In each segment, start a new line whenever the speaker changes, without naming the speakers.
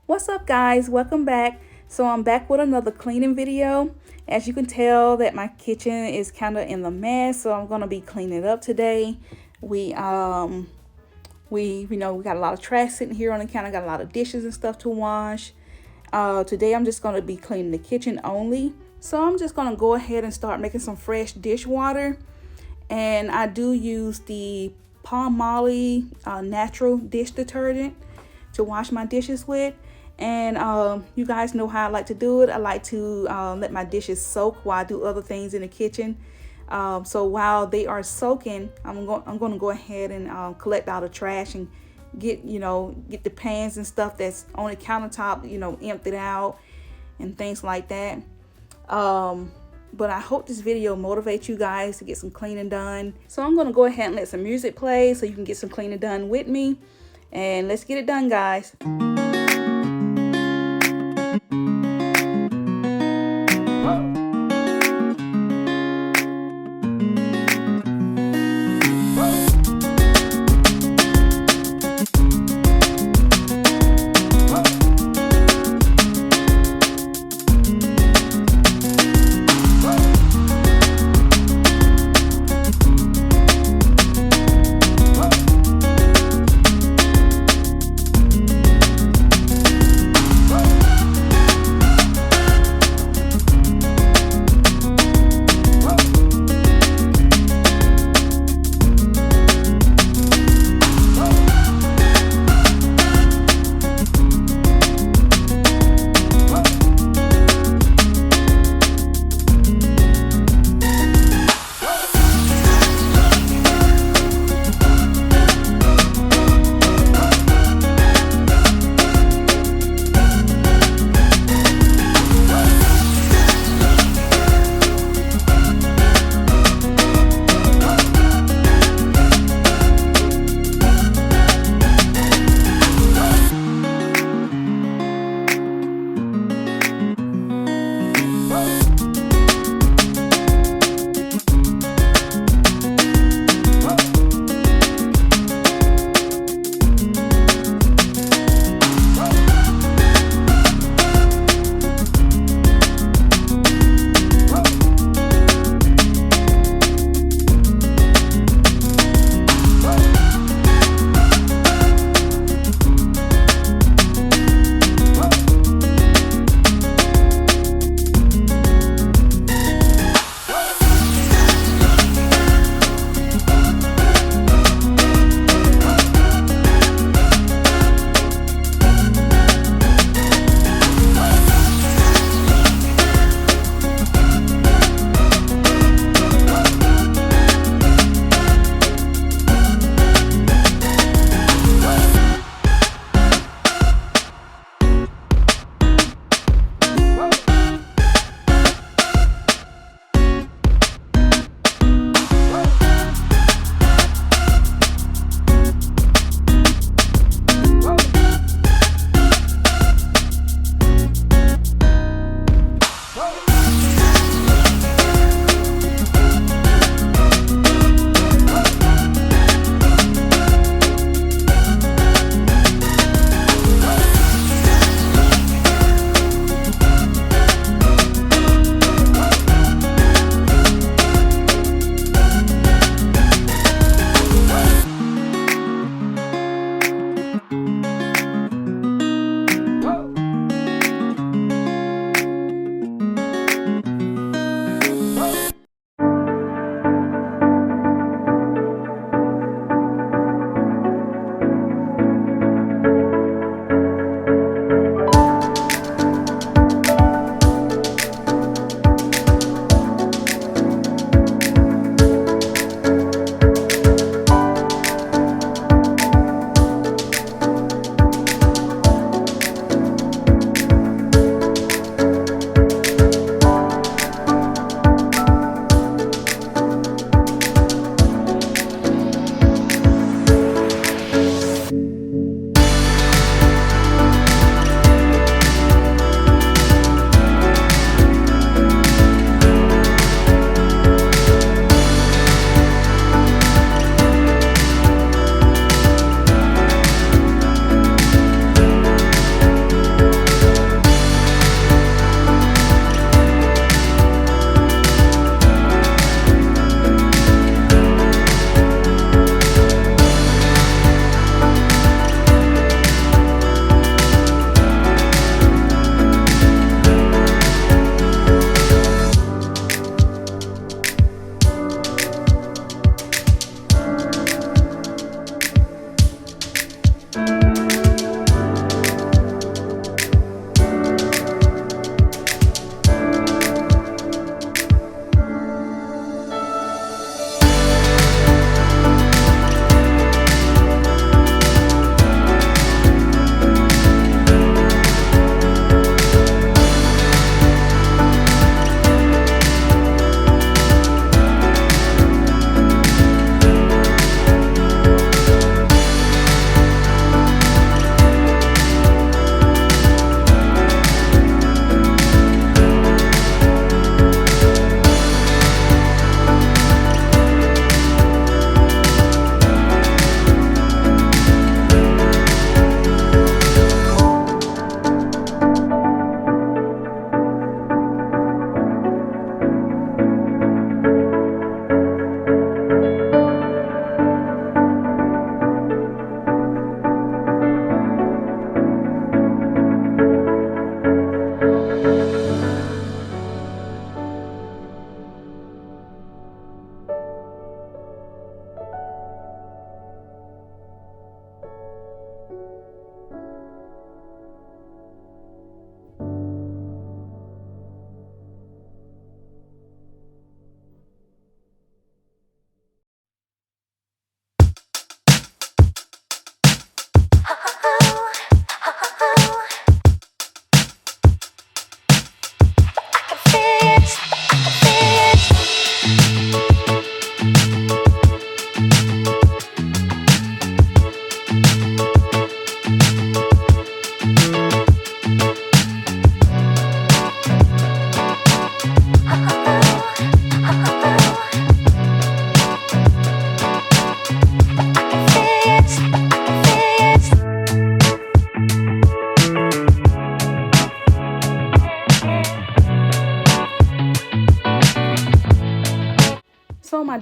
What's up, guys? Welcome back. So I'm back with another cleaning video. As you can tell that my kitchen is kind of in the mess, so I'm going to be cleaning it up today. We got a lot of trash sitting here on the counter, got a lot of dishes and stuff to wash. Today I'm just going to be cleaning the kitchen only. So I'm just going to go ahead and start making some fresh dishwater. And I do use the Palmolive natural dish detergent to wash my dishes with. And you guys know how I like to do it. I like to let my dishes soak while I do other things in the kitchen. So while they are soaking, I'm going to go ahead and collect all the trash and get the pans and stuff that's on the countertop, emptied out and things like that. But I hope this video motivates you guys to get some cleaning done. So I'm going to go ahead and let some music play so you can get some cleaning done with me. And let's get it done, guys.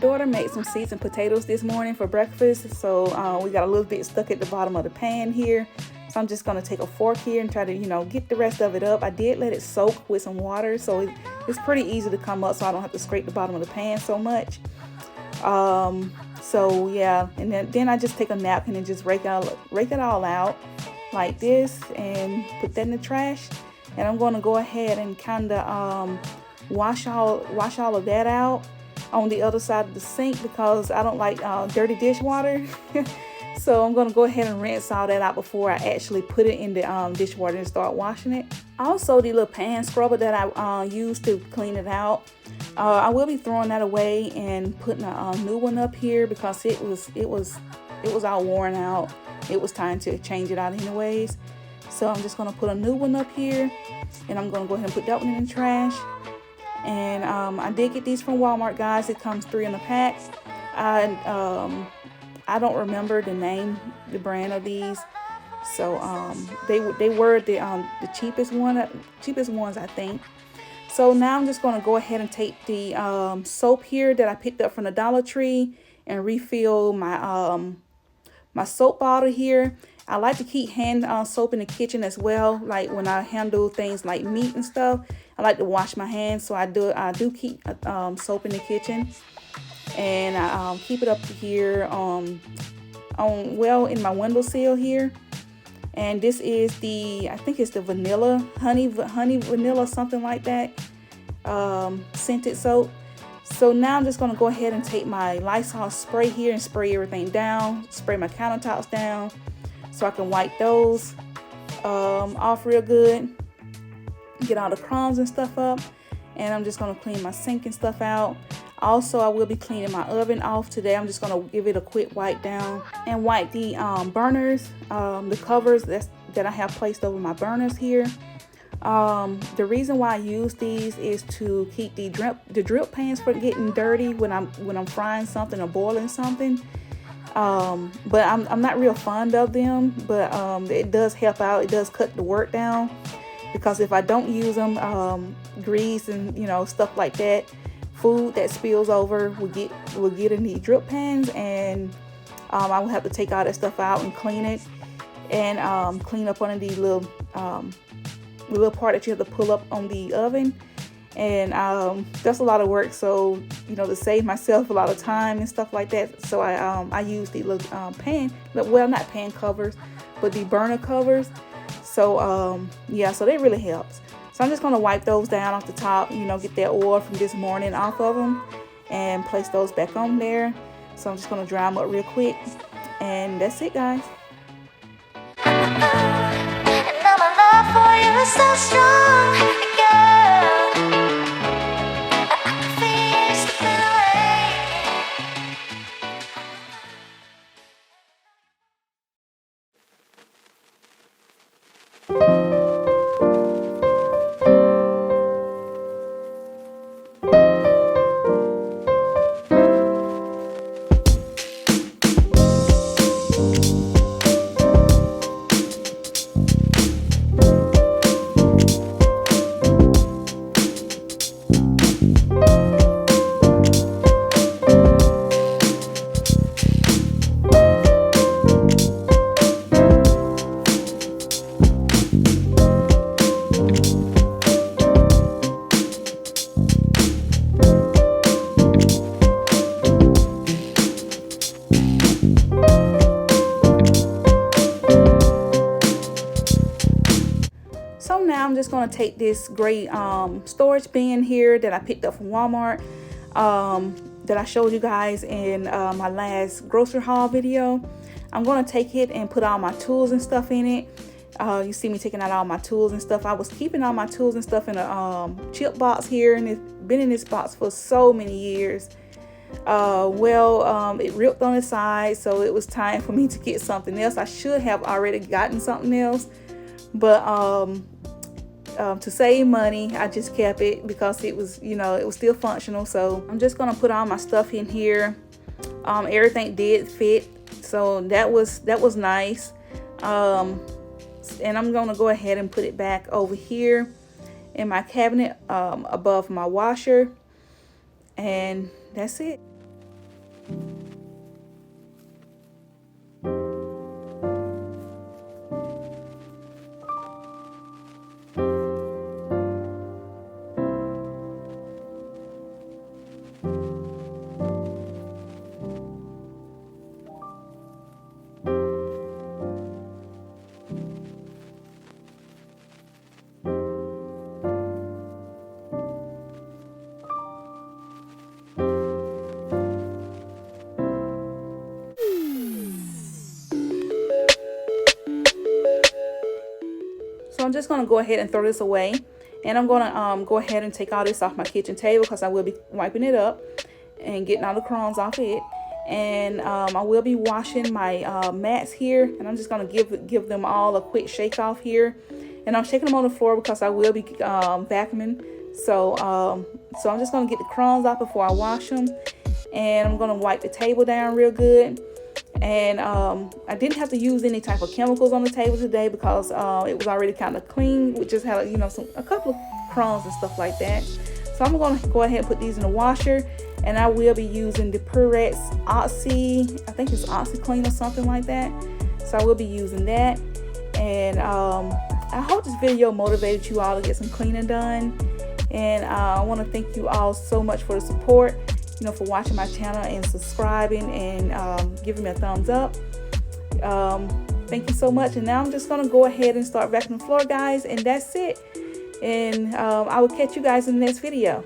daughter made some seasoned potatoes this morning for breakfast, so we got a little bit stuck at the bottom of the pan here. So I'm just going to take a fork here and try to, get the rest of it up. I did let it soak with some water, so it's pretty easy to come up, so I don't have to scrape the bottom of the pan so much. So yeah, and then I just take a napkin and just rake it all out like this and put that in the trash. And I'm going to go ahead and kind of wash all of that out on the other side of the sink, because I don't like dirty dishwater. So I'm going to go ahead and rinse all that out before I actually put it in the dishwater and start washing it. Also, the little pan scrubber that I use to clean it out, I will be throwing that away and putting a new one up here, because it was all worn out. It was time to change it out anyways. So I'm just going to put a new one up here, and I'm going to go ahead and put that one in the trash. And I did get these from Walmart, guys. It comes 3 in a pack. I don't remember the brand of these. So they were the cheapest ones, I think. So now I'm just going to go ahead and take the soap here that I picked up from the Dollar Tree and refill my my soap bottle here. I like to keep hand soap in the kitchen as well. Like when I handle things like meat and stuff, I like to wash my hands. So I do keep soap in the kitchen, and I keep it up here in my windowsill here. And this is I think it's the vanilla, honey vanilla, something like that, scented soap. So now I'm just going to go ahead and take my Lysol spray here and spray everything down, spray my countertops down, so I can wipe those off real good, get all the crumbs and stuff up. And I'm just going to clean my sink and stuff out. Also, I will be cleaning my oven off today. I'm just going to give it a quick wipe down and wipe the burners, the covers that I have placed over my burners here. The reason why I use these is to keep the drip pans from getting dirty when I'm frying something or boiling something. But I'm not real fond of them, but it does help out. It does cut the work down, because if I don't use them, grease and stuff like that, food that spills over will get in the drip pans, and I will have to take all that stuff out and clean it, and clean up under the little part that you have to pull up on the oven. And that's a lot of work, so to save myself a lot of time and stuff like that, so I use the little not pan covers, but the burner covers. So yeah, so that really helps. So I'm just going to wipe those down off the top, get that oil from this morning off of them and place those back on there. So I'm just going to dry them up real quick, and that's it, guys.
And now my love for you is so strong, girl. I can feel you slipping
So now I'm just going to take this gray storage bin here that I picked up from Walmart, that I showed you guys in my last grocery haul video. I'm going to take it and put all my tools and stuff in it. You see me taking out all my tools and stuff. I was keeping all my tools and stuff in a chip box here, and it's been in this box for so many years. It ripped on the side, so it was time for me to get something else. I should have already gotten something else, but to save money, I just kept it because it was, it was still functional. So I'm just gonna put all my stuff in here. Everything did fit, so that was nice. And I'm gonna go ahead and put it back over here in my cabinet above my washer, and that's it. I'm just going to go ahead and throw this away. And I'm going to go ahead and take all this off my kitchen table because I will be wiping it up and getting all the crumbs off it. And I will be washing my mats here, and I'm just going to give them all a quick shake off here. And I'm shaking them on the floor because I will be vacuuming. So I'm just going to get the crumbs off before I wash them. And I'm going to wipe the table down real good. And I didn't have to use any type of chemicals on the table today because it was already kind of clean. We just had, a couple of crumbs and stuff like that. So I'm going to go ahead and put these in the washer. And I will be using the Purex Oxy. I think it's OxyClean or something like that. So I will be using that. And I hope this video motivated you all to get some cleaning done. And I want to thank you all so much for the support, for watching my channel and subscribing and giving me a thumbs up. Thank you so much. And now I'm just going to go ahead and start vacuuming the floor, guys. And that's it. And I will catch you guys in the next video.